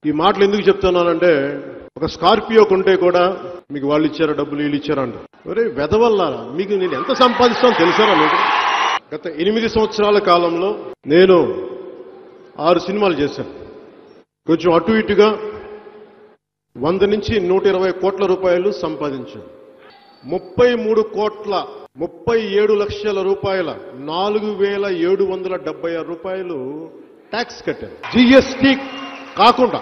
ఈ మాటలు ఎందుకు చెప్తున్నానంటే, ఒక స్కార్పియో కొంటే కూడా మీకు వాళ్ళు ఇచ్చారా డబ్బులు, వీళ్ళు ఇచ్చారా అంట. ఒరే వెదవల్లారా, మీకు నేను ఎంత సంపాదిస్తానో తెలుసారా మీకు? గత 8 సంవత్సరాల కాలంలో నేను 6 సినిమాలు చేశాను. కొంచెం అటు ఇటుగా 100 నుంచి 120 కోట్ల రూపాయలు సంపాదించాను. 37 లక్షల రూపాయల 4,776 రూపాయలు ట్యాక్స్ కట్టాను. జీఎస్టీ కాకుండా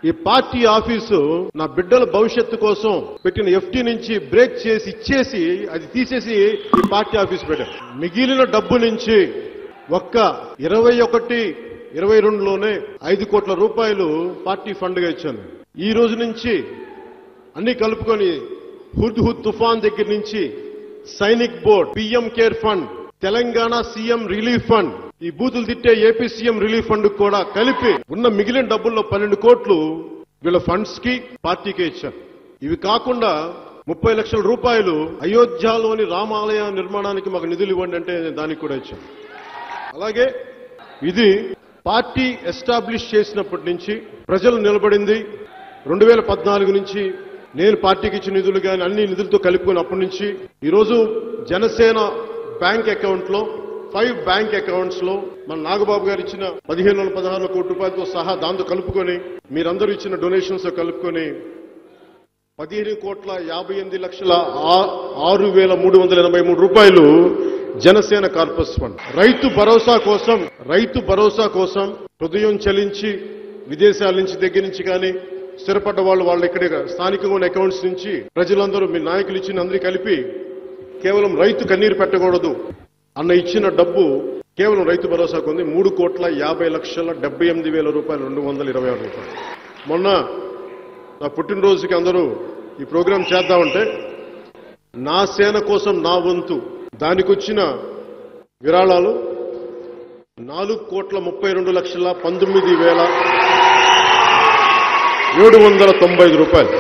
ఈ పార్టీ ఆఫీసు నా బిడ్డల భవిష్యత్తు కోసం పెట్టిన ఎఫ్టీ నుంచి బ్రేక్ చేసి ఇచ్చేసి అది తీసేసి ఈ పార్టీ ఆఫీస్ పెట్టాను. మిగిలిన డబ్బు నుంచి ఒక్క 21-22లోనే 5 కోట్ల రూపాయలు పార్టీ ఫండ్ గా ఇచ్చాను. ఈ రోజు నుంచి అన్ని కలుపుకొని హుద్ తుఫాన్ దగ్గర నుంచి Sainik board, PM care fund, Telangana CM relief fund, ఈ బూతులు తిట్టే ఏపీ సీఎం రిలీఫ్ ఫండ్ కూడా కలిపి ఉన్న మిగిలిన డబ్బుల్లో 12 కోట్లు వీళ్ళ ఫండ్స్ కి పార్టీకే ఇచ్చారు. ఇవి కాకుండా 30 లక్షల రూపాయలు అయోధ్యలోని రామాలయ నిర్మాణానికి మాకు నిధులు ఇవ్వండి అంటే దానికి కూడా ఇచ్చాను. అలాగే ఇది పార్టీ ఎస్టాబ్లిష్ చేసినప్పటి నుంచి ప్రజలు నిలబడింది. 2014 నుంచి నేను పార్టీకి ఇచ్చిన నిధులు కానీ అన్ని నిధులతో కలుపుకున్నప్పటి నుంచి ఈరోజు జనసేన బ్యాంక్ అకౌంట్ లో 5 బ్యాంక్ అకౌంట్స్ లో మన నాగబాబు గారు ఇచ్చిన 15-16 కోట్ల రూపాయలతో సహా దాంతో కలుపుకొని మీరందరూ ఇచ్చిన డొనేషన్స్ తో కలుపుకొని 15,58,6,383 రూపాయలు జనసేన కార్పస్ ఫండ్. రైతు భరోసా కోసం హృదయం చలించి విదేశాల నుంచి దగ్గర నుంచి కానీ స్థిరపడ్డ వాళ్ళ ఇక్కడ స్థానికంగా ఉన్న అకౌంట్స్ నుంచి ప్రజలందరూ మీ నాయకులు ఇచ్చిన అందరికీ కలిపి కేవలం రైతు కన్నీరు పెట్టకూడదు అన్న ఇచ్చిన డబ్బు కేవలం రైతు భరోసాకు ఉంది. 3,50,78,226 రూపాయలు. మొన్న నా పుట్టినరోజుకి అందరూ ఈ ప్రోగ్రాం చేద్దామంటే నా సేన కోసం నా వంతు దానికి వచ్చిన విరాళాలు 4,32,19,795 రూపాయలు.